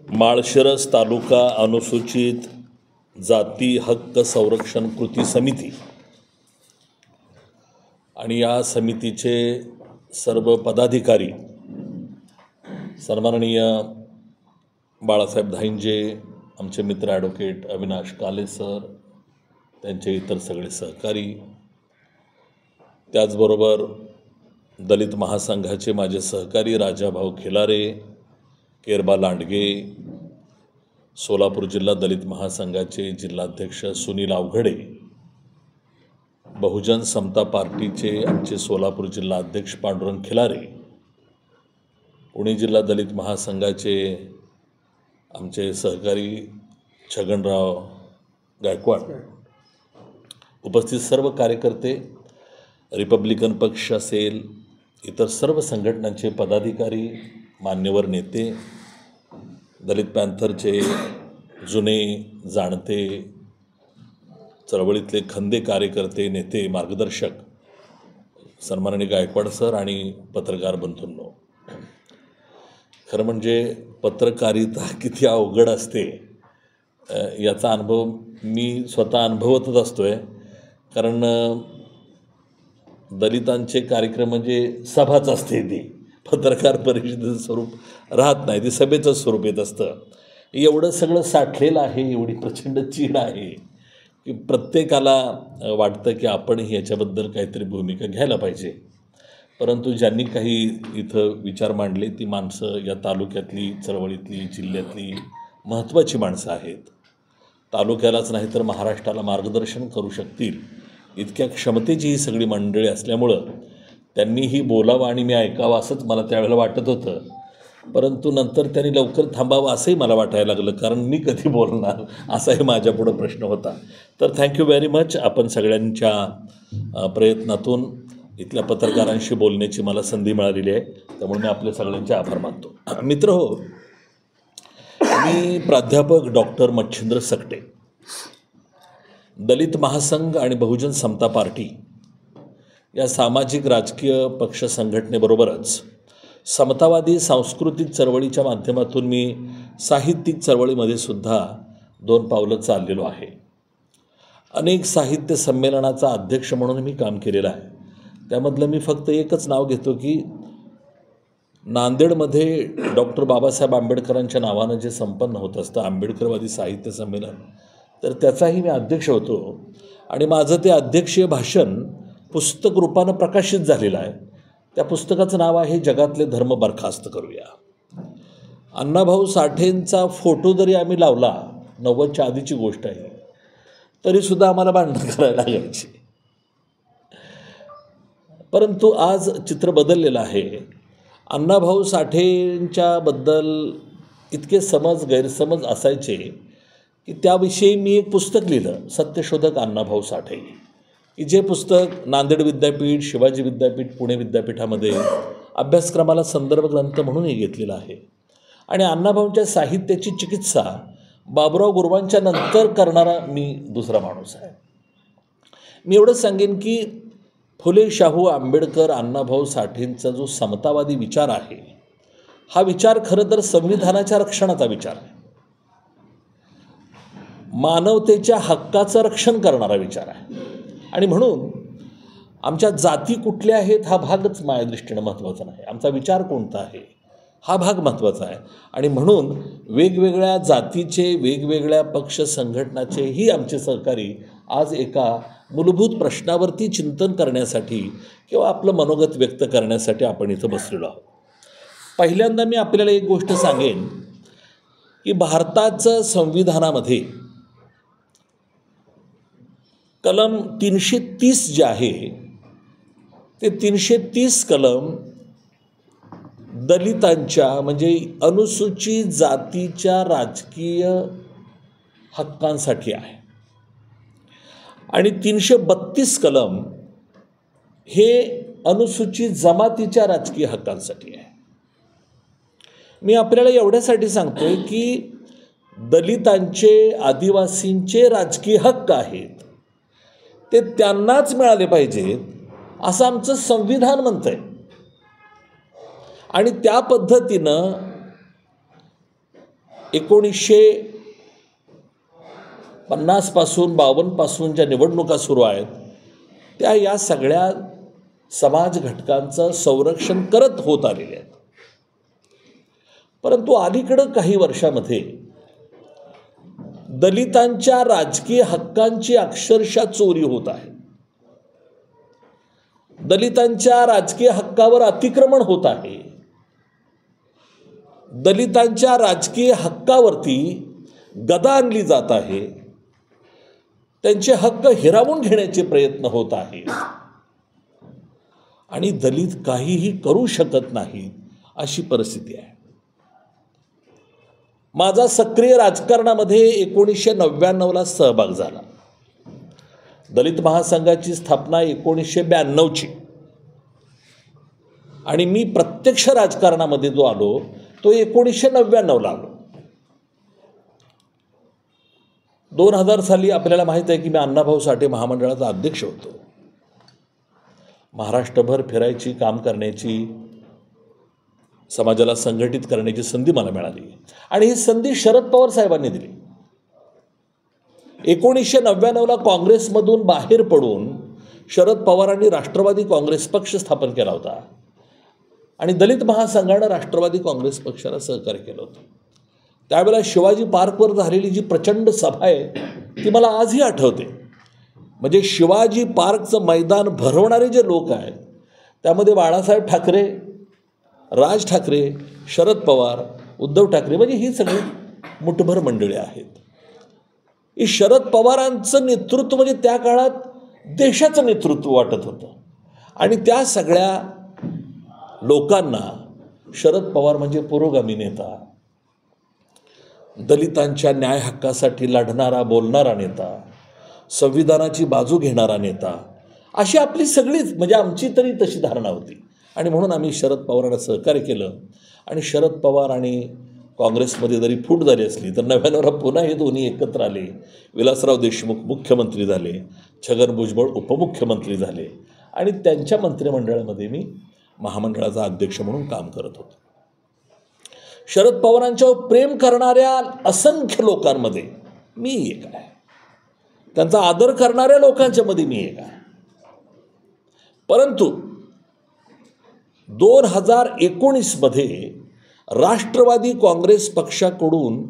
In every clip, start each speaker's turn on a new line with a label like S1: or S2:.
S1: माळशिरस तालुका अनुसूचित जाती हक्क संरक्षण कृती समिती आणि या समितीचे सर्व पदाधिकारी, सन्माननीय बाळासाहेब धाईंजे, आमचे मित्र ॲडव्होकेट अविनाश काले सर, त्यांचे इतर सगळे सहकारी, त्याचबरोबर दलित महासंघाचे माझे सहकारी राजाभाऊ खिलारे, केरबा लांडगे, सोलापूर जिल्हा दलित महासंघाचे जिल्हाध्यक्ष सुनील अवघडे, बहुजन समता पार्टीचे आमचे सोलापूर जिल्हा अध्यक्ष पांडुरंग खिलारे, पुणे जिल्हा दलित महासंघाचे आमचे सहकारी छगनराव गायकवाड, उपस्थित सर्व कार्यकर्ते, रिपब्लिकन पक्ष असेल, इतर सर्व संघटनांचे पदाधिकारी, मान्यवर नेते, दलित पॅन्थरचे जुने जाणते चळवळीतले खंदे कार्यकर्ते, नेते, मार्गदर्शक, सन्माननीय गायकवाड सर आणि पत्रकार बंधूंनो, खरं म्हणजे पत्रकारिता किती अवघड असते याचा अनुभव मी स्वतः अनुभवतच असतो आहे. कारण दलितांचे कार्यक्रम म्हणजे सभाच असते, ती पत्रकार परिषदेचं स्वरूप राहत नाही, ती सभेचं स्वरूप येत असतं. एवढं सगळं साठलेलं आहे, एवढी प्रचंड चीड आहे की प्रत्येकाला वाटतं की आपणही याच्याबद्दल काहीतरी भूमिका घ्यायला पाहिजे. परंतु ज्यांनी काही इथं विचार मांडले ती माणसं या तालुक्यातली, चळवळीतली, जिल्ह्यातली महत्त्वाची माणसं आहेत. तालुक्यालाच नाही तर महाराष्ट्राला मार्गदर्शन करू शकतील इतक्या क्षमतेची ही सगळी मंडळी असल्यामुळं त्यांनीही बोलावं आणि मी ऐकावं असंच मला त्यावेळेला वाटत होतं. परंतु नंतर त्यांनी लवकर थांबावं असंही मला वाटायला लागलं, कारण मी कधी बोलणार असाही माझ्यापुढं प्रश्न होता. तर थँक्यू व्हेरी मच. आपण सगळ्यांच्या प्रयत्नातून इथल्या पत्रकारांशी बोलण्याची मला संधी मिळालेली आहे, त्यामुळे मी आपल्या सगळ्यांचे आभार मानतो. मित्र हो, मी प्राध्यापक डॉक्टर मच्छिंद्र सकटे, दलित महासंघ आणि बहुजन समता पार्टी या सामाजिक राजकीय पक्ष संघटनेबरोबरच समतावादी सांस्कृतिक चळवळीच्या माध्यमातून मी साहित्यिक चळवळीमध्ये सुद्धा 2 पावलं चाललेलो आहे. अनेक साहित्य संमेलनाचा अध्यक्ष म्हणून मी काम केलेलं आहे. त्यामधलं मी फक्त एकच नाव घेतो की नांदेडमध्ये डॉक्टर बाबासाहेब आंबेडकरांच्या नावानं जे संपन्न होत असतं आंबेडकरवादी साहित्य संमेलन, तर त्याचाही मी अध्यक्ष होतो. आणि माझं ते अध्यक्षीय भाषण पुस्तक रूपानं प्रकाशित झालेलं आहे. त्या पुस्तकाचं नाव आहे जगातले धर्म बरखास्त करूया. अण्णाभाऊ साठेंचा फोटो जरी आम्ही लावला, 90च्या आधीची गोष्ट आहे, तरीसुद्धा आम्हाला भांडण करायला लागायची. परंतु आज चित्र बदललेलं आहे. अण्णाभाऊ साठेंच्याबद्दल इतके गैरसमज असायचे की त्याविषयी मी एक पुस्तक लिहिलं, सत्यशोधक अण्णाभाऊ साठे, की जे पुस्तक नांदेड विद्यापीठ, शिवाजी विद्यापीठ, पुणे विद्यापीठामध्ये अभ्यासक्रमाला संदर्भ ग्रंथ म्हणूनही घेतलेला आहे. आणि अण्णाभाऊंच्या साहित्याची चिकित्सा बाबुराव गुरवांच्या नंतर करणारा मी दुसरा माणूस आहे. मी एवढंच सांगेन की फुले, शाहू, आंबेडकर, अण्णाभाऊ साठेंचा जो समतावादी विचार आहे, हा विचार खरं तर संविधानाच्या रक्षणाचा विचार आहे, मानवतेच्या हक्काचं रक्षण करणारा विचार आहे. आणि म्हणून आमच्या जाती कुठल्या आहेत हा भागच माझ्या दृष्टीनं महत्त्वाचा नाही, आमचा विचार कोणता आहे हा भाग महत्त्वाचा आहे. आणि म्हणून वेगवेगळ्या जातीचे, वेगवेगळ्या पक्ष संघटनाचेही आमचे सहकारी आज एका मूलभूत प्रश्नावरती चिंतन करण्यासाठी किंवा आपलं मनोगत व्यक्त करण्यासाठी आपण इथं बसलेलो आहोत. पहिल्यांदा मी आपल्याला एक गोष्ट सांगेन की भारताचं संविधानामध्ये कलम 330 जे आहे ते 330 कलम दलितांच्या म्हणजे अनुसूचित जातीच्या राजकीय हक्कांसाठी आहे. आणि 332 कलम हे अनुसूचित जमातीच्या राजकीय हक्कांसाठी आहे. मी आपल्याला एवढ्यासाठी सांगतोय की दलितांचे, आदिवासींचे राजकीय हक्क आहेत ते त्यांनाच मिळाले पाहिजेत असं आमचं संविधान म्हणतंय. आणि त्या पद्धतीनं 1950 पासून 52 पासून ज्या निवडणुका सुरू आहेत त्या या सगळ्या समाज घटकांचं संरक्षण करत होत आलेले आहेत. परंतु अलीकडं काही वर्षामध्ये दलितांच्या राजकीय हक्कांची अक्षरशः चोरी होत आहे. दलितांच्या राजकीय हक्कावर अतिक्रमण होत आहे. दलितांच्या राजकीय हक्कावरती गदा आणली जात आहे. त्यांचे हक्क हिरावून घेण्याचे प्रयत्न होत आहेत आणि दलित काहीही करू शकत नाहीत अशी परिस्थिती आहे. माझा सक्रिय राजकारणामध्ये 1999ला सहभाग झाला. दलित महासंघाची स्थापना 1992ची आणि मी प्रत्यक्ष राजकारणामध्ये जो आलो तो 1999ला आलो. 2000 साली आपल्याला माहीत आहे की मी अण्णाभाऊ साठे महामंडळाचा अध्यक्ष होतो. महाराष्ट्रभर फिरायची, काम करण्याची, समाजाला संघटित करण्याची संधी मला मिळाली आणि ही संधी शरद पवार साहेबांनी दिली. 1999ला काँग्रेसमधून बाहेर पडून शरद पवारांनी राष्ट्रवादी काँग्रेस पक्ष स्थापन केला होता आणि दलित महासंघानं राष्ट्रवादी काँग्रेस पक्षाला सहकार्य केलं होतं. त्यावेळेला शिवाजी पार्कवर झालेली जी प्रचंड सभा आहे ती मला आजही आठवते. म्हणजे शिवाजी पार्कचं मैदान भरवणारे जे लोक आहेत त्यामध्ये बाळासाहेब ठाकरे, राज ठाकरे, शरद पवार, उद्धव ठाकरे, म्हणजे ही सगळी मुठभर मंडळी आहेत. ही शरद पवारांचं नेतृत्व म्हणजे त्या काळात देशाचं नेतृत्व वाटत होतं आणि त्या सगळ्या लोकांना शरद पवार म्हणजे पुरोगामी नेता, दलितांच्या न्याय हक्कासाठी लढणारा, बोलणारा नेता, संविधानाची बाजू घेणारा नेता, अशी आपली सगळीच, म्हणजे आमची तरी तशी धारणा होती. आणि म्हणून आम्ही शरद पवारांना सहकार्य केलं आणि शरद पवार आणि काँग्रेसमध्ये जरी फूट झाली असली तर 99ला पुन्हा हे दोन्ही एकत्र आले. विलासराव देशमुख मुख्यमंत्री झाले, छगन भुजबळ उपमुख्यमंत्री झाले आणि त्यांच्या मंत्रिमंडळामध्ये मी महामंडळाचा अध्यक्ष म्हणून काम करत होतो. शरद पवारांच्यावर प्रेम करणाऱ्या असंख्य लोकांमध्ये मी एक आहे. त्यांचा आदर करणाऱ्या लोकांच्यामध्ये मी एक आहे. परंतु 2019मध्ये राष्ट्रवादी काँग्रेस पक्षाकडून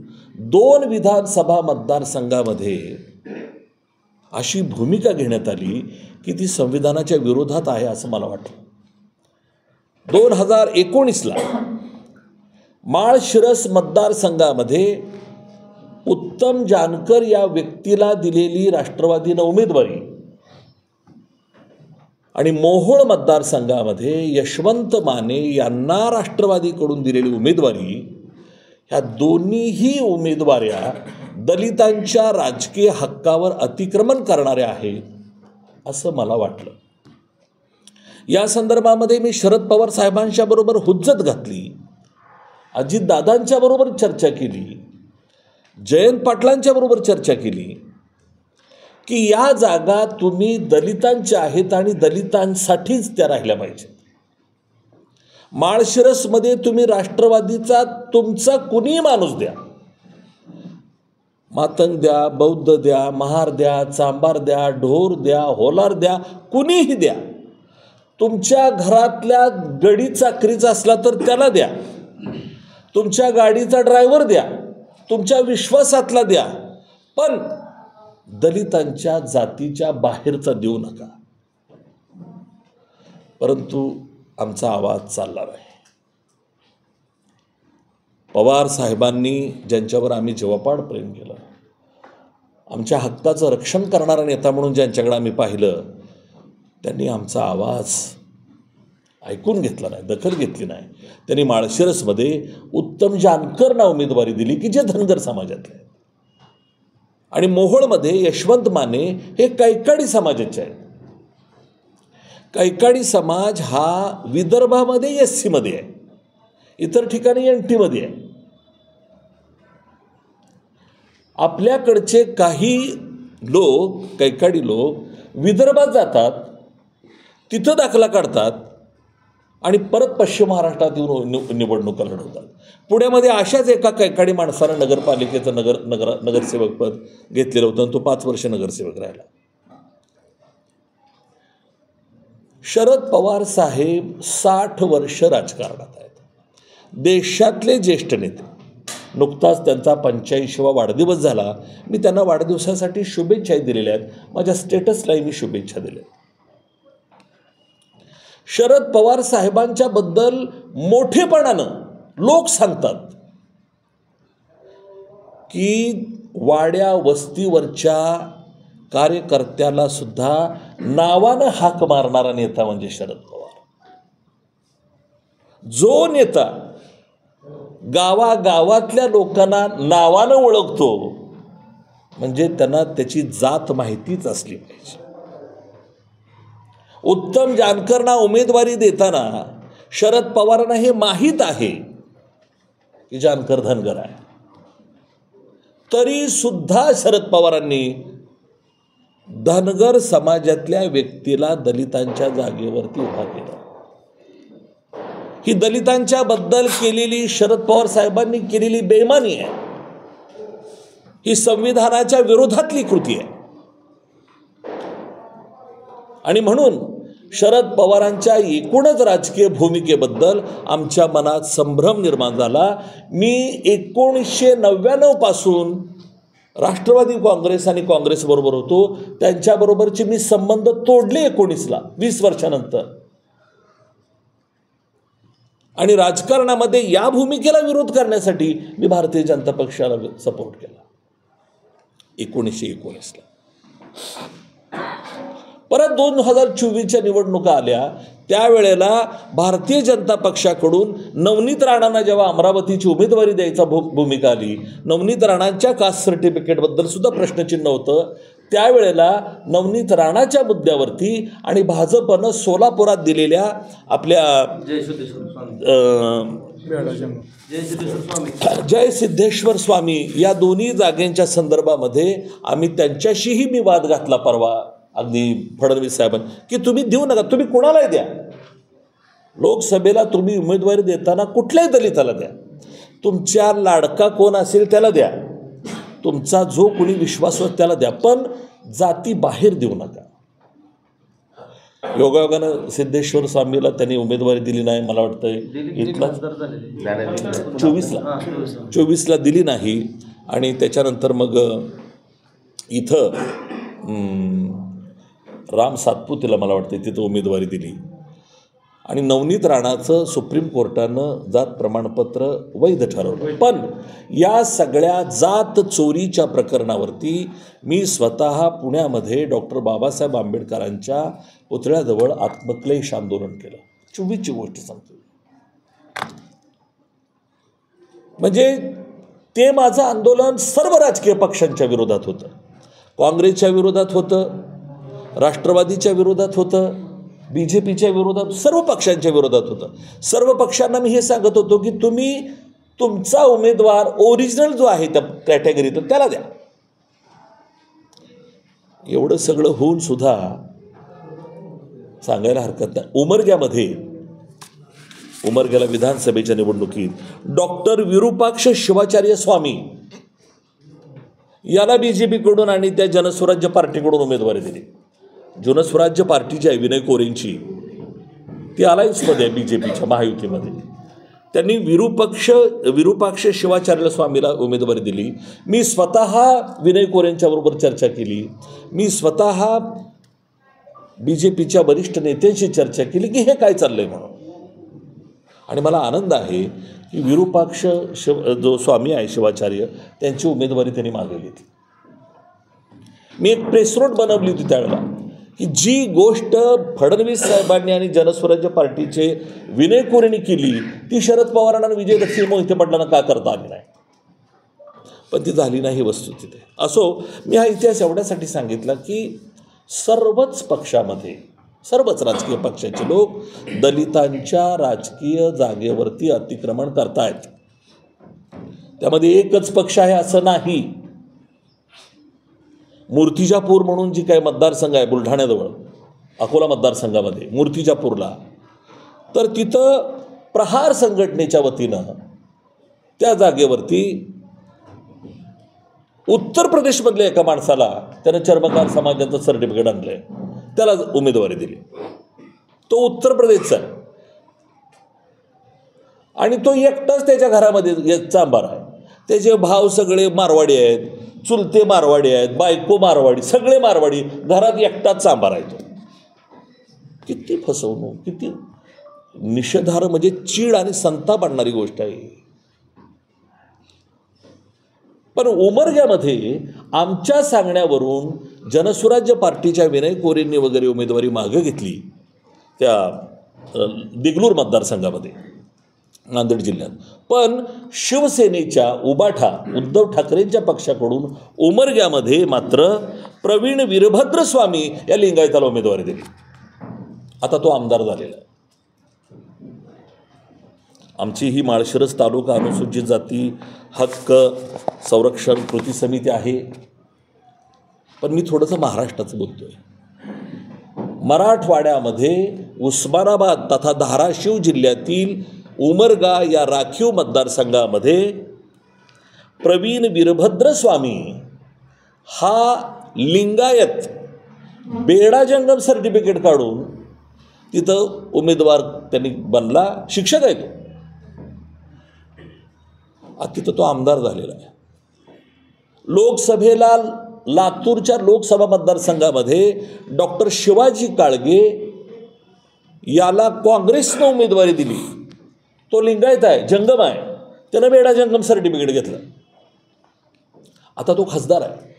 S1: 2 विधानसभा मतदारसंघामध्ये अशी भूमिका घेण्यात आली की ती संविधानाच्या विरोधात आहे असं मला वाटलं. 2019ला माळशिरस मतदारसंघामध्ये उत्तम जानकर या व्यक्तीला दिलेली राष्ट्रवादीनं उमेदवारी आणि मोहोळ मतदारसंघामध्ये यशवंत माने यांना राष्ट्रवादीकडून दिलेली उमेदवारी, ह्या दोन्हीही उमेदवाऱ्या दलितांच्या राजकीय हक्कावर अतिक्रमण करणाऱ्या आहेत असं मला वाटलं. या संदर्भामध्ये मी शरद पवार साहेबांच्या बरोबर हुज्जत घातली, अजितदादांच्या बरोबर चर्चा केली, जयंत पाटलांच्या बरोबर चर्चा केली की या जागा तुम्ही दलितांच्या आहेत आणि दलितांसाठीच त्या राहिल्या पाहिजेत. माळशिरसमध्ये तुम्ही राष्ट्रवादीचा तुमचा कुणीही माणूस द्या, मातंग द्या, बौद्ध द्या, महार द्या, चांबार द्या, ढोर द्या, होलार द्या, कुणीही द्या, तुमच्या घरातल्या गडी चाकरीचा असला तर त्याला द्या, तुमच्या गाडीचा ड्रायव्हर द्या, तुमच्या विश्वासातला द्या, पण दलितांच्या जातीच्या बाहेरचा देऊ नका. परंतु आमचा आवाज चालला नाही. पवार साहेबांनी ज्यांच्यावर आम्ही जीवापाड प्रेम केलं, आमच्या हक्काचं रक्षण करणारा नेता म्हणून ज्यांच्याकडे आम्ही पाहिलं, त्यांनी आमचा आवाज ऐकून घेतला नाही, दखल घेतली नाही. त्यांनी माळशिरसमध्ये उत्तम जानकरना उमेदवारी दिली की जे धनगर समाजातले आहेत आणि मोहोळमध्ये यशवंत माने हे कैकाडी समाजाचे आहेत. कैकाडी समाज हा विदर्भामध्ये SC मध्ये आहे, इतर ठिकाणी NT मध्ये आहे. आपल्याकडचे काही लोक, कैकाडी लोक विदर्भात जातात, तिथं दाखला काढतात आणि परत पश्चिम महाराष्ट्रात येऊन निवडणुका लढवतात. पुण्यामध्ये अशाच एका कैकाडी माणसानं नगरपालिकेचं नगरसेवक पद घेतलेलं होतं आणि तो 5 वर्ष नगरसेवक राहिला. शरद पवार साहेब 60 वर्ष राजकारणात आहेत, देशातले ज्येष्ठ नेते. नुकताच त्यांचा 85वा वाढदिवस झाला. मी त्यांना वाढदिवसासाठी शुभेच्छाही दिलेल्या आहेत, माझ्या स्टेटसलाही मी शुभेच्छा दिल्या. शरद पवार साहेबांच्या बद्दल मोठेपणानं लोक सांगतात की वाड्या वस्तीवरच्या कार्यकर्त्याला सुद्धा नावानं हाक मारणारा नेता म्हणजे शरद पवार. जो नेता गावागावातल्या लोकांना नावानं ओळखतो म्हणजे त्यांना त्याची जात माहितीच असली पाहिजे. उत्तम जानकरना उमेदवारी देताना शरद पवारांना हे माहीत आहे की जानकर धनगर आहे, तरी सुद्धा शरद पवारांनी धनगर समाजातल्या व्यक्तीला दलितांच्या जागेवरती उभा केला. ही दलितांच्या बद्दल केलेली शरद पवार साहेबांनी केलेली बेईमानी आहे. ही संविधानाच्या विरोधातली कृती आहे. आणि म्हणून शरद पवारांच्या एकूणच राजकीय भूमिकेबद्दल आमच्या मनात संभ्रम निर्माण झाला. मी 1999 पासून राष्ट्रवादी काँग्रेस आणि काँग्रेसबरोबर होतो. त्यांच्याबरोबरचे मी संबंध तोडले 19ला, 20 वर्षानंतर. आणि राजकारणामध्ये या भूमिकेला विरोध करण्यासाठी मी भारतीय जनता पक्षाला सपोर्ट केला 1919ला. परत 2024च्या निवडणुका आल्या, त्यावेळेला भारतीय जनता पक्षाकडून नवनीत राणांना जेव्हा अमरावतीची उमेदवारी द्यायचा भूमिका आली, नवनीत राणांच्या कास्ट सर्टिफिकेटबद्दल सुद्धा प्रश्नचिन्ह होतं. त्यावेळेला नवनीत राणाच्या मुद्द्यावरती आणि भाजपनं सोलापुरात दिलेल्या आपल्या जय सिद्धेश्वर स्वामी या दोन्ही जागेंच्या संदर्भामध्ये आम्ही त्यांच्याशीही मी वाद घातला परवा, अगदी फडणवीस साहेबांनी, की तुम्ही देऊ नका, तुम्ही कोणालाही द्या. लोकसभेला तुम्ही उमेदवारी देताना कुठल्याही दलिताला द्या, तुमच्या लाडका कोण असेल त्याला द्या, तुमचा जो कोणी विश्वास त्याला द्या, पण जाती बाहेर देऊ नका. योगायोगानं सिद्धेश्वर स्वामीला त्यांनी उमेदवारी दिली नाही, मला वाटतं 24ला दिली नाही. आणि त्याच्यानंतर मग इथं राम सातपुतेला मला वाटतं तिथं उमेदवारी दिली. आणि नवनीत राणाचं सुप्रीम कोर्टानं जात प्रमाणपत्र वैध ठरवलं. पण या सगळ्या जात चोरीच्या प्रकरणावरती मी स्वतः पुण्यामध्ये डॉक्टर बाबासाहेब आंबेडकरांच्या पुतळ्याजवळ आत्मक्लेश आंदोलन केलं. 24ची गोष्ट सांगतो. म्हणजे ते माझं आंदोलन सर्व राजकीय पक्षांच्या विरोधात होतं. काँग्रेसच्या विरोधात होतं, राष्ट्रवादीच्या विरोधात होतं, BJPच्या विरोधात, सर्व पक्षांच्या विरोधात होतं. सर्व पक्षांना मी हे सांगत होतो की तुम्ही तुमचा उमेदवार ओरिजिनल जो आहे त्या कॅटेगरीत त्याला द्या. एवढं सगळं होऊन सुद्धा सांगायला हरकत नाही, उमरग्याला विधानसभेच्या निवडणुकीत डॉक्टर विरूपाक्ष शिवाचार्य स्वामी याला BJPकडून आणि त्या जनस्वराज्य पार्टीकडून उमेदवारी दिली. जनस्वराज्य पार्टी जी आहे विनय कोरेंची, ती अलायन्समध्ये आहे BJPच्या महायुतीमध्ये. त्यांनी विरूपाक्ष शिवाचार्य स्वामीला उमेदवारी दिली. मी स्वतः विनय कोरेंच्याबरोबर चर्चा केली. मी स्वतः BJPच्या वरिष्ठ नेत्यांशी चर्चा केली की हे काय चाललंय म्हणून. आणि मला आनंद आहे की विरूपाक्ष जो स्वामी आहे शिवाचार्य, त्यांची उमेदवारी त्यांनी मागे घेतली. मी एक प्रेस नोट बनवली होती त्यावेळेला की जी गोष्ट फडणवीस साहेबांनी आणि जनस्वराज्य पार्टीचे विनय कोरेंनी केली ती शरद पवारांना आणि विजयदशमी मोहिते पाटलांना का करता आली नाही, पण ती झाली नाही वस्तू तिथे. असो, मी हा इतिहास एवढ्यासाठी सांगितला की सर्वच पक्षामध्ये, सर्वच राजकीय पक्षाचे लोक दलितांच्या राजकीय जागेवरती अतिक्रमण करतायत. त्यामध्ये एकच पक्ष आहे असं नाही. मूर्तिजापूर म्हणून जी काही मतदारसंघ आहे बुलढाण्याजवळ, अकोला मतदारसंघामध्ये मूर्तिजापूरला तर तिथं प्रहार संघटनेच्या वतीनं त्या जागेवरती उत्तर प्रदेशमधल्या एका माणसाला त्यानं चर्मकार समाजाचं सर्टिफिकेट आणलंय, त्याला उमेदवारी दिली. तो उत्तर प्रदेशचा आहे आणि तो एकटाच त्याच्या घरामध्ये चांभार आहे. त्याचे भाव सगळे मारवाडी आहेत, चुलते मारवाडी आहेत, बायको मारवाडी, सगळे मारवाडी, घरात एकटाच चांभार आहे. तो किती फसवणूक, किती निषेधार्ह, म्हणजे चीड आणि संताप आणणारी गोष्ट आहे. पण उमरग्यामध्ये आमच्या सांगण्यावरून जनसुराज्य पार्टीच्या विनय कोरेंनी वगैरे उमेदवारी मागे घेतली त्या देगलूर मतदारसंघामध्ये नांदेड जिल्ह्यात. पण शिवसेनेच्या उबाठा उद्धव ठाकरेंच्या पक्षाकडून उमरग्यामध्ये मात्र प्रवीण वीरभद्र स्वामी या लिंगायताला उमेदवारी दिली. आता तो आमदार झालेला आहे. आमची ही माळशिरस तालुका अनुसूचित जाती हक्क संरक्षण कृती समिती आहे. पण मी थोडंसं महाराष्ट्राचं बोलतोय. मराठवाड्यामध्ये उस्मानाबाद तथा धाराशिव जिल्ह्यातील उमरगा या राखीव मतदारसंघामध्ये प्रवीण वीरभद्र स्वामी हा लिंगायत बेडा जंगम सर्टिफिकेट काढून तिथं उमेदवार त्यांनी बनला. शिक्षक आहे तो. तिथं तो आमदार झालेला आहे. लोकसभेला लातूरच्या लोकसभा मतदारसंघामध्ये डॉक्टर शिवाजी काळगे याला काँग्रेसनं उमेदवारी दिली. तो लिंगायत आहे, जंगम आहे, त्यानं बेडा जंगम सर्टिफिकेट घेतलं. आता तो खासदार आहे.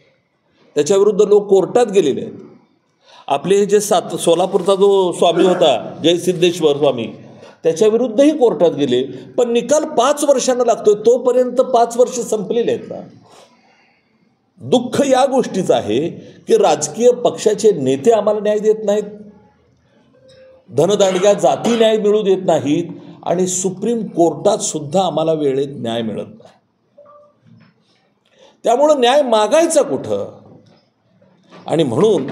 S1: त्याच्याविरुद्ध लोक कोर्टात गेलेले आहेत. आपले हे जे सोलापूरचा जो स्वामी होता जयसिद्धेश्वर स्वामी, त्याच्याविरुद्धही कोर्टात गेले. पण निकाल 5 वर्षांना लागतोय, तोपर्यंत 5 वर्ष संपलेले आहेत ना. दुःख या गोष्टीचं आहे की राजकीय पक्षाचे नेते आम्हाला न्याय देत नाहीत, धनदांडग्या जाती न्याय मिळू देत नाहीत आणि सुप्रीम कोर्टात सुद्धा आम्हाला वेळेत न्याय मिळत नाही. त्यामुळं न्याय मागायचा कुठं? आणि म्हणून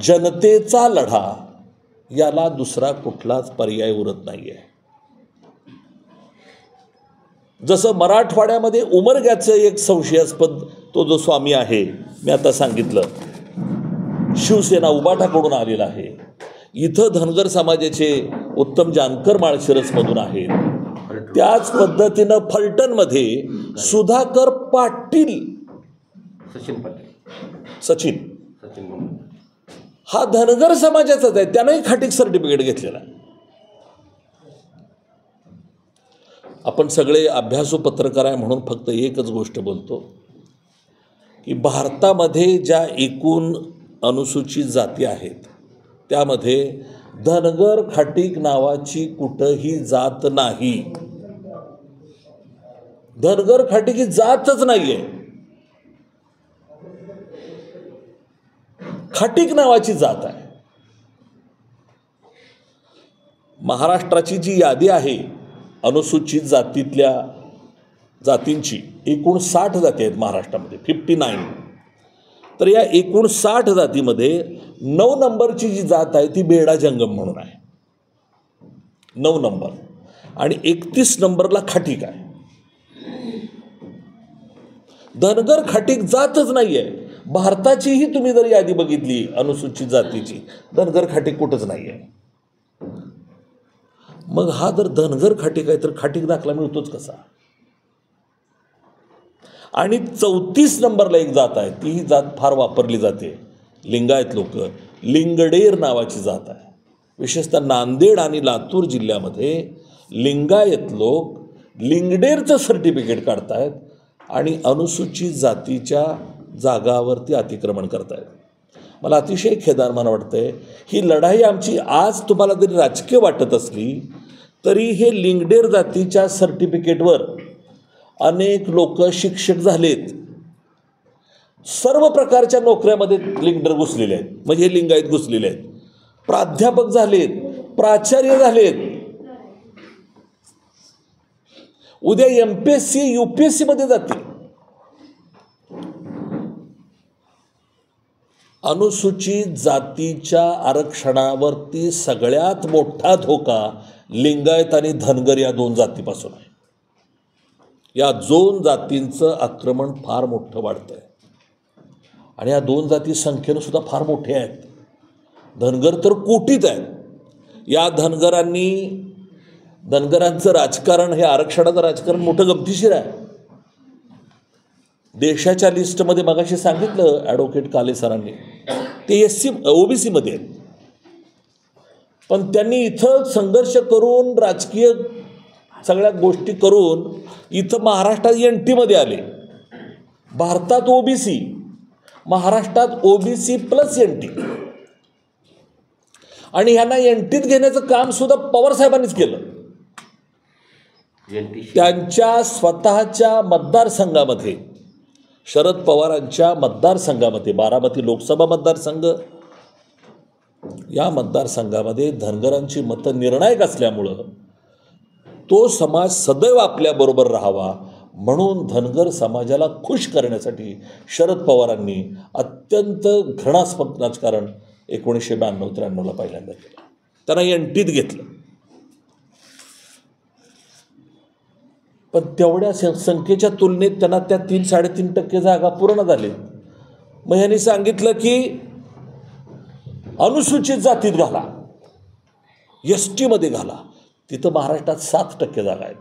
S1: जनतेचा लढा याला दुसरा कुठलाच पर्याय उरत नाही आहे. जसं मराठवाड्यामध्ये उमरग्याचं एक संशयास्पद तो जो स्वामी आहे, मी आता सांगितलं, शिवसेना उबाठाकडून आलेला आहे. इथं धनगर समाजाचे उत्तम जानकर माळशिरसमधून आहेत. त्याच पद्धतीनं फलटणमध्ये सुधाकर पाटील, सचिन हा धनगर समाजाचाच आहे, त्यानंही खाटीक सर्टिफिकेट घेतलेला आहे. आपण सगळे अभ्यासू पत्रकार आहे म्हणून फक्त एकच गोष्ट बोलतो की भारतामध्ये ज्या एकूण अनुसूचित जाती आहेत त्यामध्ये धनगर खाटीक नावाची कुठंही जात नाही. धनगर खाटीक ही जातच नाहीये. खाटीक नावाची जात आहे. महाराष्ट्राची जी यादी आहे अनुसूचित जातीतल्या जातींची, एकूण 60 जाती आहेत महाराष्ट्रामध्ये, 59. तर या एकूण 60 जातीमध्ये 9 नंबरची जी जात आहे ती बेडा जंगम म्हणून आहे, 9 नंबर, आणि 31 नंबरला खाटीक आहे. धनगर खाटीक जातच नाही आहे. भारताचीही तुम्ही जर यादी बघितली अनुसूचित जातीची, धनगर खाटीक कुठंच नाही आहे. मग हा जर धनगर खाटीक आहे तर खाटीक दाखला मिळतोच कसा? आणि 34 नंबरला एक जात आहे, ती ही जात फार वापरली जाते, लिंगायत लोक, लिंगडेर नावाची जात आहे. विशेषतः नांदेड आणि लातूर जिल्ह्यामध्ये लिंगायत लोक लिंगडेरचं सर्टिफिकेट काढतायत आणि अनुसूचित जातीच्या जागावरती अतिक्रमण करतायत. मला अतिशय खेदारमान वाटतंय. ही लढाई आमची आज तुम्हाला जरी राजकीय वाटत असली तरी हे लिंगडेर जातीच्या सर्टिफिकेटवर अनेक लोक शिक्षक झालेत, सर्व प्रकारच्या नोकऱ्यामध्ये लिंगडेर घुसलेले आहेत, म्हणजे हे लिंगायत घुसलेले आहेत, प्राध्यापक झालेत, प्राचार्य झालेत, उद्या MPSC UPSC मध्ये जातील. अनुसूचित जातीच्या आरक्षणावरती सगळ्यात मोठा धोका लिंगायत आणि धनगर या दोन जातीपासून आहे. या दोन जातींचं आक्रमण फार मोठं वाढतं आहे आणि या दोन जाती संख्येनं सुद्धा फार मोठे आहेत. धनगर तर कोटीत आहेत. या धनगरांचं राजकारण, हे आरक्षणाचं राजकारण मोठं गमतीशीर आहे. देशाच्या लिस्टमध्ये मगाशी सांगितलं ॲडव्होकेट काले सरांनी, ते OBC-मध्ये आहेत. पण त्यांनी इथं संघर्ष करून, राजकीय सगळ्या गोष्टी करून इथं महाराष्ट्रात NT-मध्ये आले. भारतात OBC, महाराष्ट्रात OBC+NT. आणि ह्यांना NTत घेण्याचं काम सुद्धा पवारसाहेबांनीच केलं. त्यांच्या स्वतःच्या मतदारसंघामध्ये, शरद पवारांच्या मतदारसंघामध्ये, बारामती लोकसभा मतदारसंघ, या मतदारसंघामध्ये धनगरांची मतं निर्णायक असल्यामुळं तो समाज सदैव आपल्याबरोबर राहावा म्हणून धनगर समाजाला खुश करण्यासाठी शरद पवारांनी अत्यंत घृणास्पद राजकारण 1992-93 पहिल्यांदा केलं. त्यांना NTत घेतलं. पण तेवढ्या संख्येच्या तुलनेत त्यांना त्या 3-3.5% जागा पूर्ण झाले. मग ह्यांनी सांगितलं की अनुसूचित जातीत घाला, ST-मध्ये घाला. तिथं महाराष्ट्रात 7% जागा आहेत.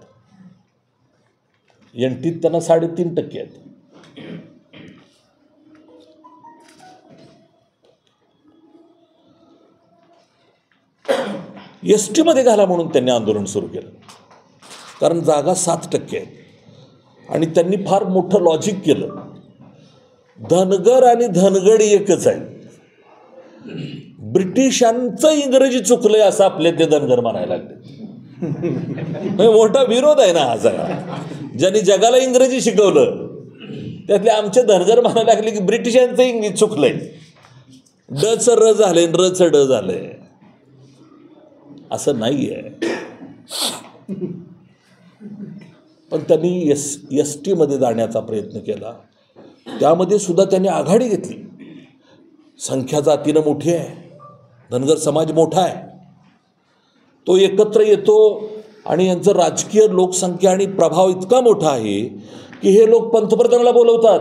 S1: NTत त्यांना 3.5% आहेत. ST-मध्ये घाला म्हणून त्यांनी आंदोलन सुरू केलं, कारण जागा 7% आहेत. आणि त्यांनी फार मोठं लॉजिक केलं. धनगर आणि धनगड एकच आहे. ब्रिटिशांचं इंग्रजी चुकलंय असं आपले ते धनगर म्हणायला लागले. मोठा विरोध आहे ना हा सगळा. ज्यांनी जगाला इंग्रजी शिकवलं त्यातले आमचे धनगर म्हणायला लागले की ब्रिटिशांचं इंग्लिश चुकलंय. डचं र झालंय, रचं ड झालंय. असं नाही आहे. पण त्यांनी ST-मध्ये जाण्याचा प्रयत्न केला. त्यामध्ये सुद्धा त्यांनी आघाडी घेतली. संख्या जातीनं मोठी आहे, धनगर समाज मोठा आहे, तो एकत्र येतो आणि यांचं राजकीय लोकसंख्या आणि प्रभाव इतका मोठा आहे की हे लोक पंतप्रधानाला बोलवतात,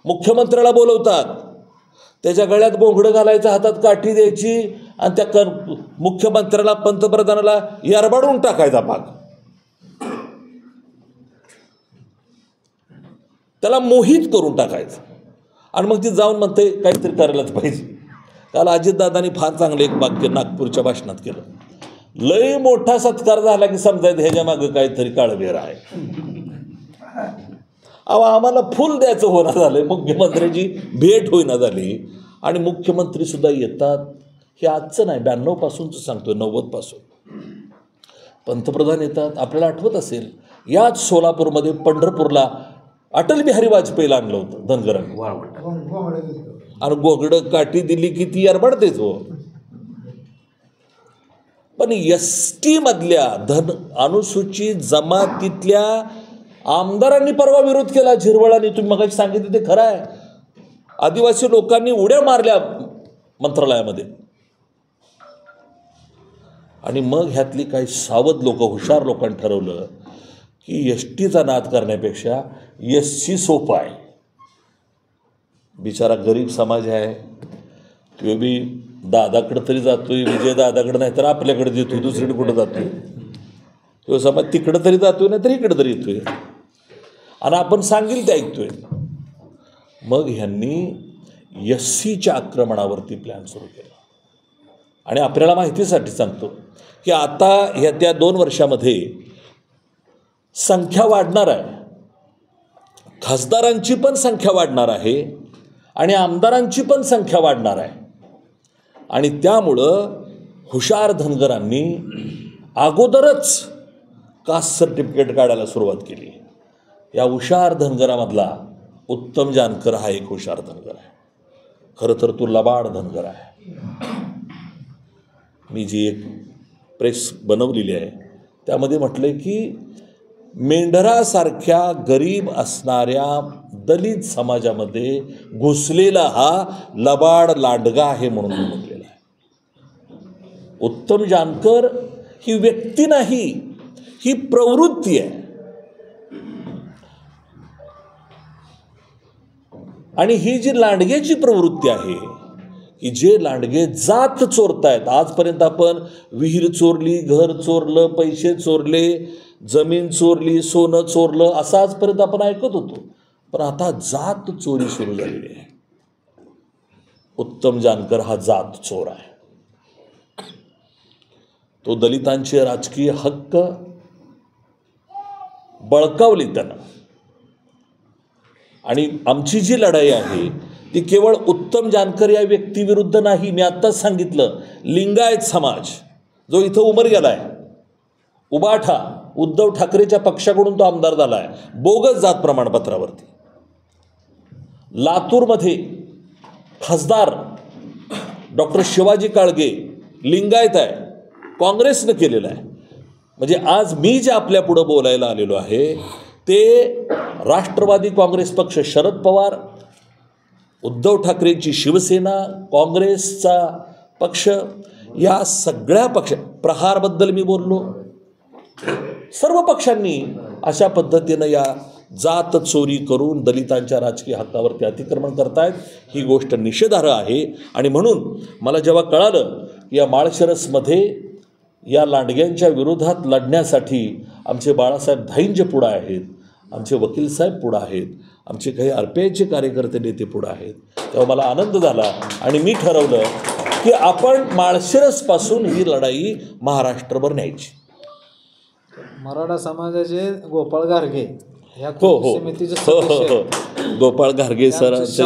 S1: मुख्यमंत्र्याला बोलवतात, त्याच्या गळ्यात गोंगडं घालायचं, हातात काठी द्यायची आणि त्या मुख्यमंत्र्याला, पंतप्रधानाला यारबाडून टाकायचा भाग, त्याला मोहित करून टाकायचं. आणि मग ती जाऊन म्हणते काहीतरी करायलाच पाहिजे. काल अजितदादांनी फार चांगलं एक वाक्य नागपूरच्या भाषणात केलं. लय मोठा सत्कार झाला की समजायचं ह्याच्या मागं काहीतरी काळवेर आहे. आम्हाला फुल द्यायचं होणं झालंय, मुख्यमंत्र्यांची भेट होईना झाली आणि मुख्यमंत्री सुद्धा येतात. हे आजचं नाही, 92 सांगतोय, 90 पंतप्रधान येतात. आपल्याला आठवत असेल याच सोलापूरमध्ये पंढरपूरला अटल बिहारी वाजपेयीला आणलं होतं धनगरांनी, आणि गोगडं काठी दिली की ती यारबाडतेच हो. पण ST-मधल्या अनुसूचित जमातीतल्या आमदारांनी परवा विरोध केला. झिरवळांनी, तुम्ही मगाशी सांगितलं ते खरं आहे. आदिवासी लोकांनी उड्या मारल्या मंत्रालयामध्ये. आणि मग ह्यातली काही सावध लोक, हुशार लोकांनी ठरवलं की ST-चा नाद करण्यापेक्षा SC सोपा आहे. बिचारा गरीब समाज आहे, तो बी दादाकडं तरी जातोय, विजय दादाकडं नाही तर आपल्याकडे देतोय, दुसरीकडे कुठं जातोय. तो समाज तिकडं तरी जातोय नाही तर इकडं तरी येतोय, आणि आपण सांगेल ते ऐकतोय. मग ह्यांनी SC-च्या आक्रमणावरती प्लॅन सुरू केला. आणि आपल्याला माहितीसाठी सांगतो की आता त्या 2 वर्षामध्ये संख्या वाढणार आहे. खासदारांची पण संख्या वाढणार आहे आणि आमदारांची पण संख्या वाढणार आहे. आणि त्यामुळं हुशार धनगरांनी अगोदरच कास्ट सर्टिफिकेट काढायला सुरुवात केली. या हुशार धनगरामधला उत्तम जानकर हा एक हुशार धनगर आहे. खरं तर तो लबाड धनगर आहे. मी जी एक प्रेस बनवलेली आहे त्यामध्ये म्हटलंय की मेंढरासारख्या गरीब असणाऱ्या दलित समाजामध्ये घुसलेला हा लबाड लांडगा आहे म्हणून म्हटलेला आहे. उत्तम जानकर ही व्यक्ती नाही, ही प्रवृत्ती आहे. आणि ही जी लांडग्याची प्रवृत्ती आहे की जे लांडगे जात चोरतायत, आजपर्यंत आपण विहीर चोरली, घर चोरलं, पैसे चोरले, जमीन चोरली, सोनं चोरलं असं आजपर्यंत आपण ऐकत होतो. पण आता जात चोरी सुरू झालेली आहे. उत्तम जानकर हा जात चोर आहे. तो दलितांचे राजकीय हक्क बळकावले त्यानं. आणि आमची जी लढाई आहे ती केवळ उत्तम जानकर या व्यक्तीविरुद्ध नाही. मी आत्ताच सांगितलं, लिंगायत समाज जो इथं उमर गेला आहे, उबाठा, उद्धव ठाकरेच्या पक्षाकडून तो आमदार झाला आहे बोगस जात प्रमाणपत्रावरती. लातूरमध्ये खासदार डॉक्टर शिवाजी काळगे लिंगायत आहे, काँग्रेसनं केलेलं आहे. म्हणजे आज मी जे आपल्या पुढं बोलायला आलेलो आहे ते राष्ट्रवादी काँग्रेस पक्ष, शरद पवार, उद्धव ठाकरेंची शिवसेना, काँग्रेसचा पक्ष, या सगळ्या पक्ष, प्रहारबद्दल मी बोललो, सर्व पक्षांनी अशा पद्धतीनं या जात चोरी करून दलितांच्या राजकीय हक्कावरती अतिक्रमण करतायत. ही गोष्ट निषेधार्ह आहे. आणि म्हणून मला जेव्हा कळालं या माळशिरसमध्ये या लांडग्यांच्या विरोधात लढण्यासाठी आमचे बाळासाहेब धाईंजे पुढं आहेत, आमचे वकील साहेब पुढं आहेत, आमचे काही RPIचे कार्यकर्ते नेते पुढं आहेत, तेव्हा मला आनंद झाला. आणि मी ठरवलं की आपण माळशिरसपासून ही लढाई महाराष्ट्रभर न्यायची.
S2: मराठा समाजाचे गोपाळ गारगे ह्या
S1: समितीचे गोपाळ गारगे सरांचे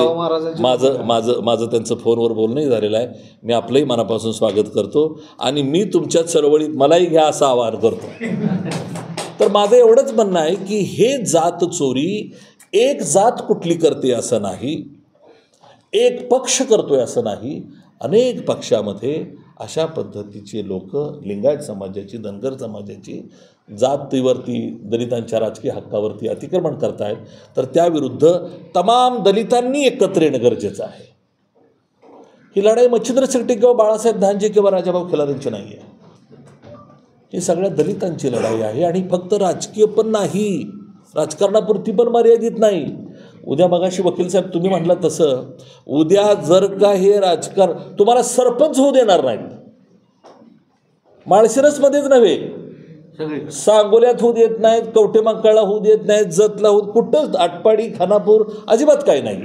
S1: माझं त्यांचं फोनवर बोलणंही झालेलं आहे. मी आपलंही मनापासून स्वागत करतो आणि मी तुमच्या चळवळीत मलाही घ्या असं आवाहन करतो. तर माझं एवढंच म्हणणं आहे की हे जात चोरी एक जात कुठली करते असं नाही, एक पक्ष करतोय असं नाही. अनेक पक्षामध्ये अशा पद्धतीचे लोक लिंगायत समाजाची, धनगर समाजाची जातीवरती, दलितांच्या राजकीय हक्कावरती अतिक्रमण करतायत. तर त्याविरुद्ध तमाम दलितांनी एकत्र येणं गरजेचं आहे. ही लढाई मच्छिंद्र शेट्टी किंवा बाळासाहेब धांजे किंवा राजाभाऊ खिलारेंची नाही आहे, ही सगळ्या दलितांची लढाई आहे. आणि फक्त राजकीय पण नाही, राजकारणापुरती पण मर्यादित नाही. उद्या मगाशी वकील साहेब तुम्ही म्हटलं तसं, उद्या जर का हे राजकारण तुम्हाला सरपंच होऊ देणार नाहीत, माळशिरसमध्येच नव्हे, सांगोल्यात होऊ देत नाहीत, कवठेमहांकाळला होऊ देत नाहीत, जतला होऊ, कुठंच आटपाडी, खानापूर अजिबात काही नाही.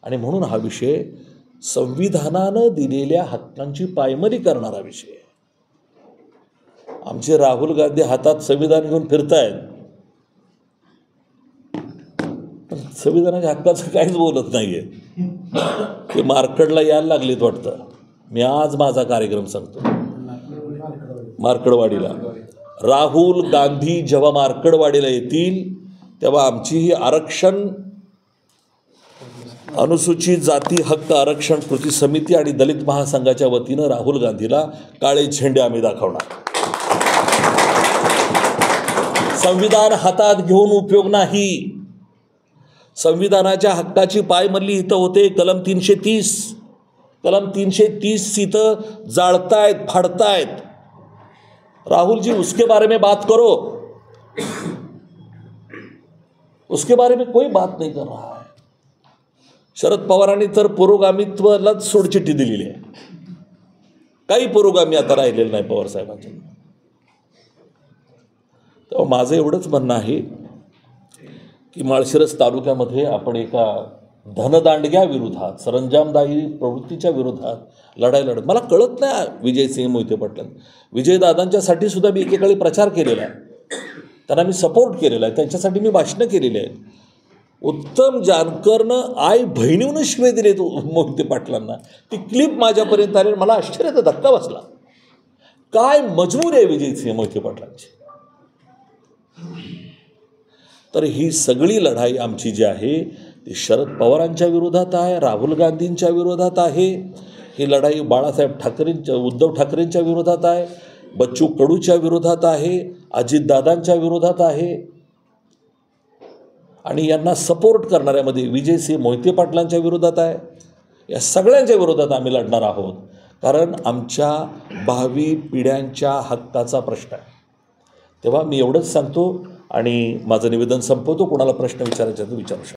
S1: आणि म्हणून हा विषय संविधानानं दिलेल्या हक्कांची पायमली करणारा विषय. आमचे राहुल गांधी हातात संविधान घेऊन फिरतायत, संविधानाच्या हक्काचं काहीच बोलत नाहीये. ते मार्कडला यायला लागलेत वाटतं. मी आज माझा कार्यक्रम सांगतो मार्कडवाडीला. राहुल गांधी जेव्हा मार्कडवाडीला येतील तेव्हा आमची ही आरक्षण, अनुसूचित जाती हक्क आरक्षण कृती समिती आणि दलित महासंघाच्या वतीनं राहुल गांधीला काळे झेंडे आम्ही दाखवणार. संविधान हातात घेऊन उपयोग नाही. संविधानाच्या हक्काची पायमल्ली इथं होते. कलम 330 इथं जाळतायत, फाडतायत. राहुल जी, उसके बारे में बात करो, उसके बारे में कोई बात नहीं कर रहा है. शरद पवारांनी तर पुरोगामित्वालाच सोडचिठ्ठी दिलेली आहे. काही पुरोगामी आता राहिलेलं नाही पवार साहेबांच्या. तेव्हा माझं एवढंच म्हणणं आहे की माळशिरस तालुक्यामध्ये आपण एका धनदांडग्या विरोधात, सरंजामदायी प्रवृत्तीच्या विरोधात लढाई लढत. मला कळत नाही विजयसिंह मोहिते पाटील, विजयदादांच्यासाठी सुद्धा मी एकेकाळी प्रचार केलेला आहे, त्यांना मी सपोर्ट केलेला आहे, त्यांच्यासाठी मी भाषणं केलेली आहेत. उत्तम जानकरनं आई बहिणीहून शिवे दिले मोहिते पाटलांना. ती क्लिप माझ्यापर्यंत आली, मला आश्चर्याचा धक्का बसला. काय मजबूर आहे विजयसिंह मोहिते पाटलांची. तर ही सगळी लढाई आमची जी आहे ती शरद पवारांच्या विरोधात आहे, राहुल गांधींच्या विरोधात आहे. ही लढाई बाळासाहेब ठाकरेंच्या, उद्धव ठाकरेंच्या विरोधात आहे, बच्चू कडूच्या विरोधात आहे, अजितदादांच्या विरोधात आहे. आणि यांना सपोर्ट करणाऱ्यामध्ये विजयसिंह मोहिते पाटलांच्या विरोधात आहे. या सगळ्यांच्या विरोधात आम्ही लढणार आहोत, कारण आमच्या भावी पिढ्यांच्या हक्काचा प्रश्न आहे. तेव्हा मी एवढंच सांगतो आणि माझं निवेदन संपवतो. कोणाला प्रश्न विचारायचा तर विचारू शकतो.